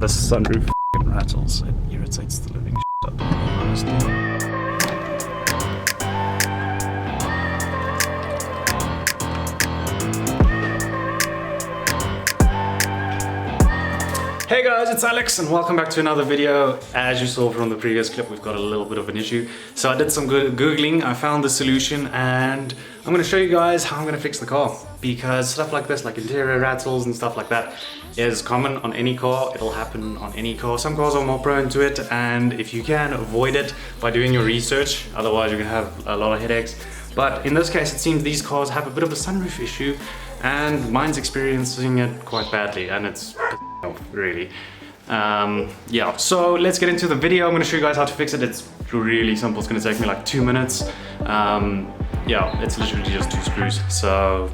this sunroof f***ing rattles. It irritates the living shit out of me, honestly. Hey guys, it's Alex and welcome back to another video. As you saw from the previous clip, we've got a little bit of an issue. So I did some good Googling, I found the solution, and I'm going to show you guys how I'm going to fix the car. Because stuff like this, like interior rattles and stuff like that, is common on any car. It'll happen on any car. Some cars are more prone to it, and if you can, avoid it by doing your research. Otherwise you're going to have a lot of headaches. But in this case, it seems these cars have a bit of a sunroof issue, and mine's experiencing it quite badly, and it's really. Yeah, so let's get into the video. I'm going to show you guys how to fix it. It's really simple. It's going to take me like 2 minutes. Yeah, it's literally just 2 screws. So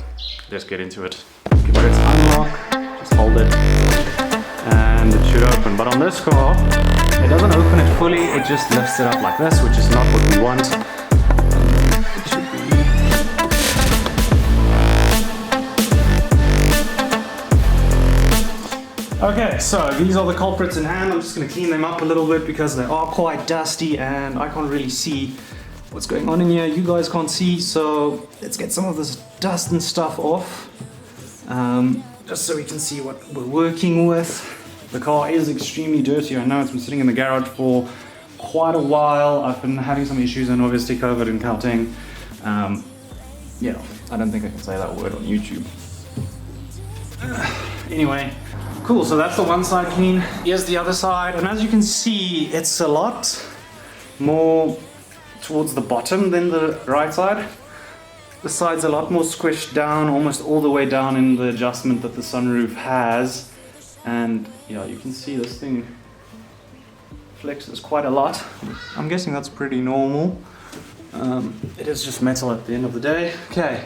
let's get into it. Okay, where it's unlocked, just hold it and it should open. But on this car, it doesn't open it fully. It just lifts it up like this, which is not what we want. It should be. Okay, so these are the culprits in hand. I'm just going to clean them up a little bit because they are quite dusty and I can't really see what's going on in here. You guys can't see, so let's get some of this dust and stuff off, just so we can see what we're working with. The car is extremely dirty. I know it's been sitting in the garage for quite a while. I've been having some issues and obviously COVID and counting. Yeah, I don't think I can say that word on YouTube. Anyway. Cool, so that's the one side clean. Here's the other side, and as you can see, it's a lot more towards the bottom than the right side. The side's a lot more squished down, almost all the way down in the adjustment that the sunroof has. And yeah, you can see this thing flexes quite a lot. I'm guessing that's pretty normal. It is just metal at the end of the day. Okay.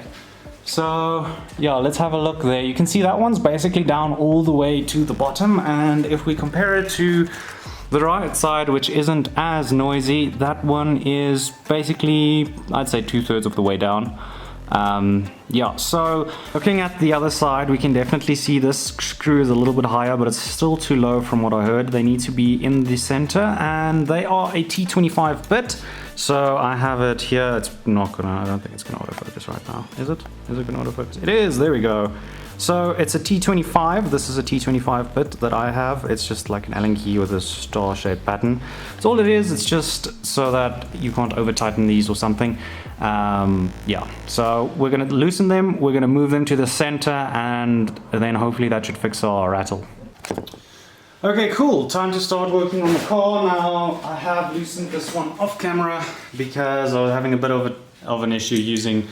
So yeah, let's have a look there. You can see that one's basically down all the way to the bottom, and if we compare it to the right side, which isn't as noisy, that one is basically, I'd say 2/3 of the way down. Yeah, so looking at the other side, we can definitely see this screw is a little bit higher, but it's still too low from what I heard. They need to be in the center, and they are a T25 bit. So I have it here. It's not gonna, I don't think it's gonna autofocus right now. Is it? Is it gonna autofocus? It is, there we go. So it's a T25. This is a T25 bit that I have. It's just like an Allen key with a star-shaped pattern. That's all it is. It's just so that you can't over tighten these or something. Yeah, so we're gonna loosen them. We're gonna move them to the center, and then hopefully that should fix our rattle. Okay, cool. Time to start working on the car now. I have loosened this one off camera because I was having a bit of an issue using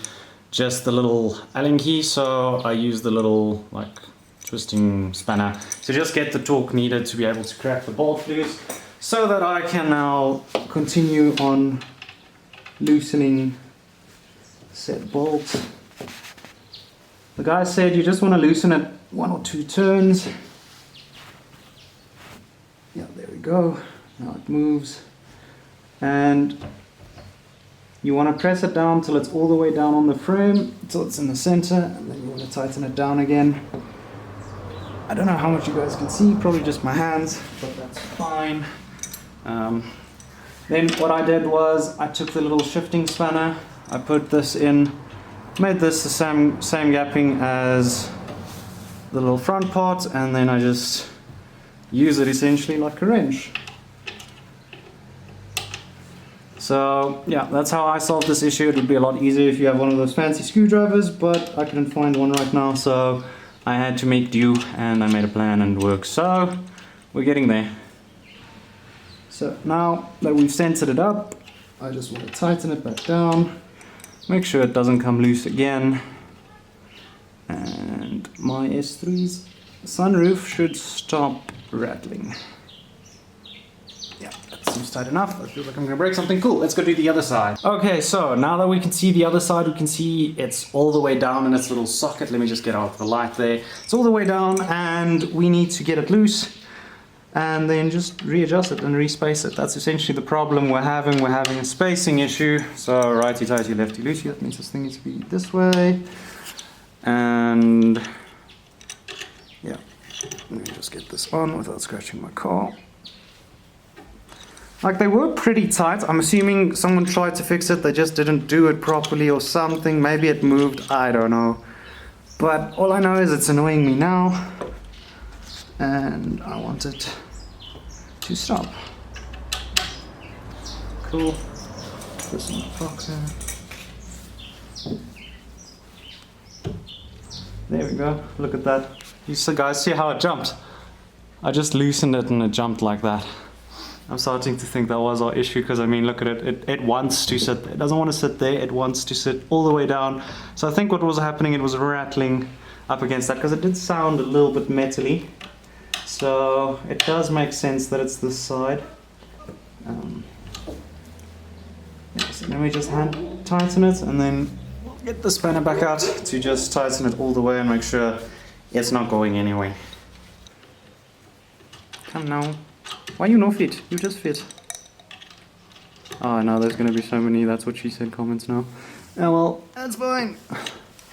just the little Allen key, so I used the little like twisting spanner to just get the torque needed to be able to crack the bolt loose, so that I can now continue on loosening said bolts. The guy said you just want to loosen it 1 or 2 turns. Yeah, there we go. Now it moves. And you want to press it down till it's all the way down on the frame, till it's in the center, and then you want to tighten it down again. I don't know how much you guys can see, probably just my hands, but that's fine. Then what I did was I took the little shifting spanner, I put this in, made this the same gapping as the little front part, and then I just use it essentially like a wrench. So yeah, that's how I solved this issue. It would be a lot easier if you have one of those fancy screwdrivers, but I couldn't find one right now, so I had to make do, and I made a plan and it works. So we're getting there. So now that we've centered it up, I just want to tighten it back down, make sure it doesn't come loose again, and my S3's sunroof should stop rattling. Yeah, that seems tight enough. I feel like I'm gonna break something. Cool, let's go do the other side. Okay, so now that we can see the other side, we can see it's all the way down in its little socket. Let me just get out the light there. It's all the way down, and we need to get it loose and then just readjust it and respace it. That's essentially the problem we're having. We're having a spacing issue. So righty tighty, lefty loosey. That means this thing needs to be this way. And yeah, Let me just get this on without scratching my car. Like, they were pretty tight. I'm assuming someone tried to fix it, they just didn't do it properly or something. Maybe it moved, I don't know. But all I know is it's annoying me now. And I want it to stop. Cool. Put this in the box there. There we go. Look at that. You guys see how it jumped? I just loosened it and it jumped like that. I'm starting to think that was our issue because I mean, look at it. It wants to sit there. It doesn't want to sit there. It wants to sit all the way down. So I think what was happening, it was rattling up against that because it did sound a little bit metally. So it does make sense that it's this side. So let me just hand tighten it and then get the spanner back out to just tighten it all the way and make sure it's not going anywhere. Come now. Why you no fit? You just fit. Oh no, there's gonna be so many that's what she said comments now. Oh well, that's fine.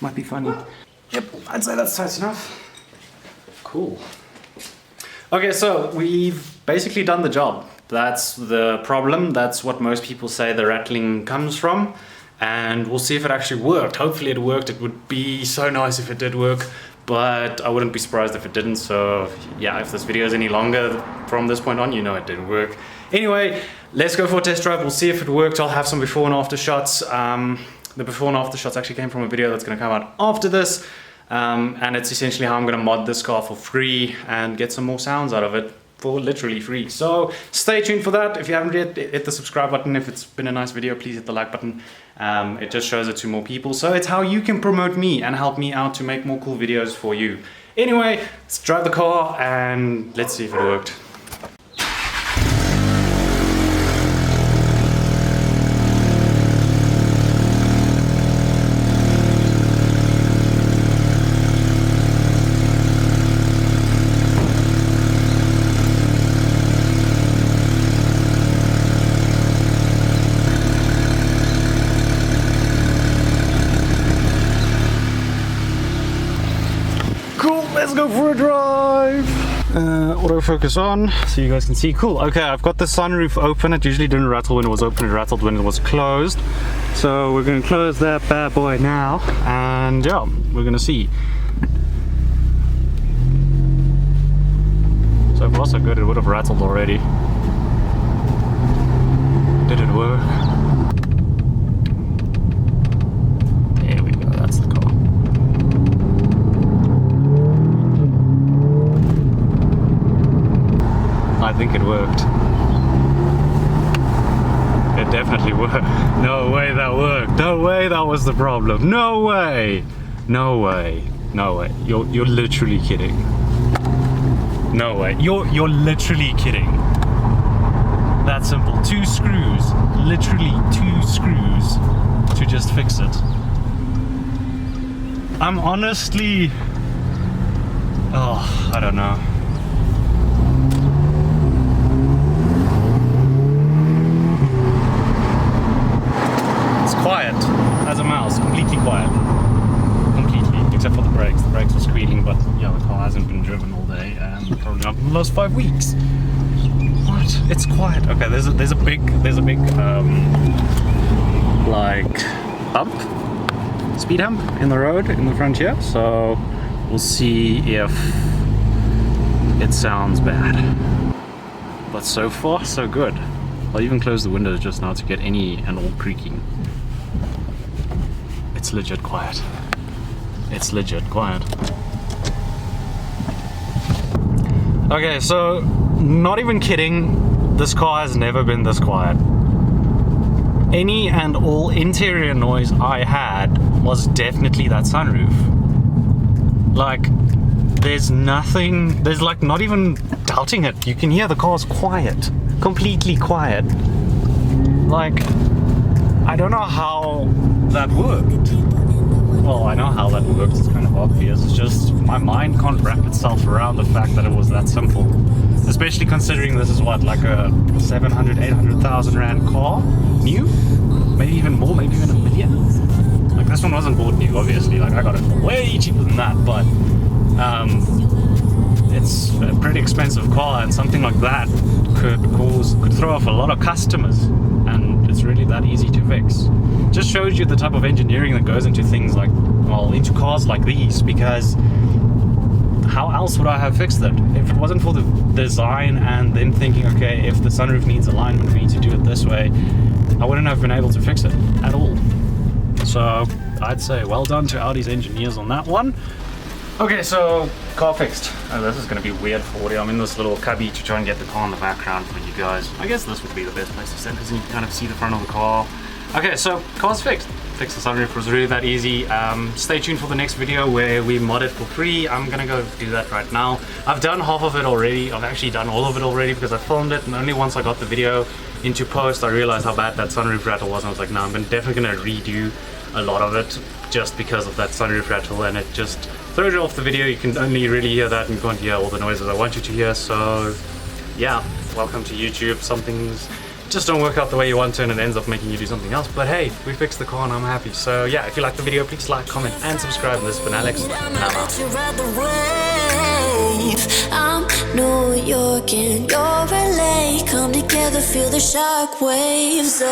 Might be funny. Yep, I'd say that's tight enough. Cool. Okay, so we've basically done the job. That's the problem. That's what most people say the rattling comes from. And we'll see if it actually worked. Hopefully it worked. It would be so nice if it did work, but I wouldn't be surprised if it didn't. So yeah, if this video is any longer from this point on, you know it didn't work. Anyway, let's go for a test drive. We'll see if it worked. I'll have some before and after shots. The before and after shots actually came from a video that's going to come out after this. And it's essentially how I'm going to mod this car for free and get some more sounds out of it for literally free. So stay tuned for that. If you haven't yet, hit the subscribe button. If it's been a nice video, please hit the like button. It just shows it to more people. So it's how you can promote me and help me out to make more cool videos for you. Anyway, let's drive the car and let's see if it worked. Let's go for a drive. Autofocus on so you guys can see. Cool. Okay, I've got the sunroof open. It usually didn't rattle when it was open, it rattled when it was closed. So we're going to close that bad boy now and yeah, we're going to see. So far so good. It would have rattled already. Did it work? There we go, that's the car. I think it worked. It definitely worked. No way that worked. No way that was the problem. No way. No way. No way. You're literally kidding. No way. You're literally kidding. That simple. 2 screws. Literally 2 screws to just fix it. I'm honestly... Oh, I don't know. Quiet as a mouse, completely quiet. Completely, except for the brakes. The brakes were squealing, but yeah, the car hasn't been driven all day and probably not in the last 5 weeks. What? It's quiet. Okay, there's a big like hump, speed hump in the road in the front here. So we'll see if it sounds bad. But so far, so good. I'll even close the windows just now to get any and all creaking. It's legit quiet. It's legit quiet. Okay, so not even kidding, this car has never been this quiet. Any and all interior noise I had was definitely that sunroof. Like, there's nothing, there's like not even doubting it. You can hear the car's quiet, completely quiet. Like, I don't know how that worked. Well, I know how that worked, it's kind of obvious. It's just my mind can't wrap itself around the fact that it was that simple. Especially considering this is what, like a 700, 800,000 rand car? New? Maybe even more, maybe even $1 million? Like, this one wasn't bought new, obviously. Like, I got it way cheaper than that, but it's a pretty expensive car, and something like that could throw off a lot of customers, and it's really that easy to fix. Just shows you the type of engineering that goes into things like, well, into cars like these, because how else would I have fixed it? If it wasn't for the design and then thinking, okay, if the sunroof needs alignment, we need to do it this way, I wouldn't have been able to fix it at all. So I'd say well done to Audi's engineers on that one. Okay, so car fixed. Oh, this is going to be weird for audio. I'm in this little cubby to try and get the car in the background for you guys. I guess this would be the best place to sit because you can kind of see the front of the car. Okay, so car's fixed. Fix the sunroof was really that easy. Stay tuned for the next video where we mod it for free. I'm gonna go do that right now. I've done half of it already. I've actually done all of it already because I filmed it, and only once I got the video into post I realized how bad that sunroof rattle was, and I was like, no, I'm definitely gonna redo a lot of it just because of that sunroof rattle, and it just throws it off the video. You can only really hear that and you can't hear all the noises I want you to hear. So yeah, welcome to YouTube. Some things just don't work out the way you want to, and it ends up making you do something else. But hey, we fixed the car and I'm happy. So yeah, if you like the video, please like, comment and subscribe. This has been Alex, and I'm out. I'm New York and you're LA. Come together, feel the shock waves.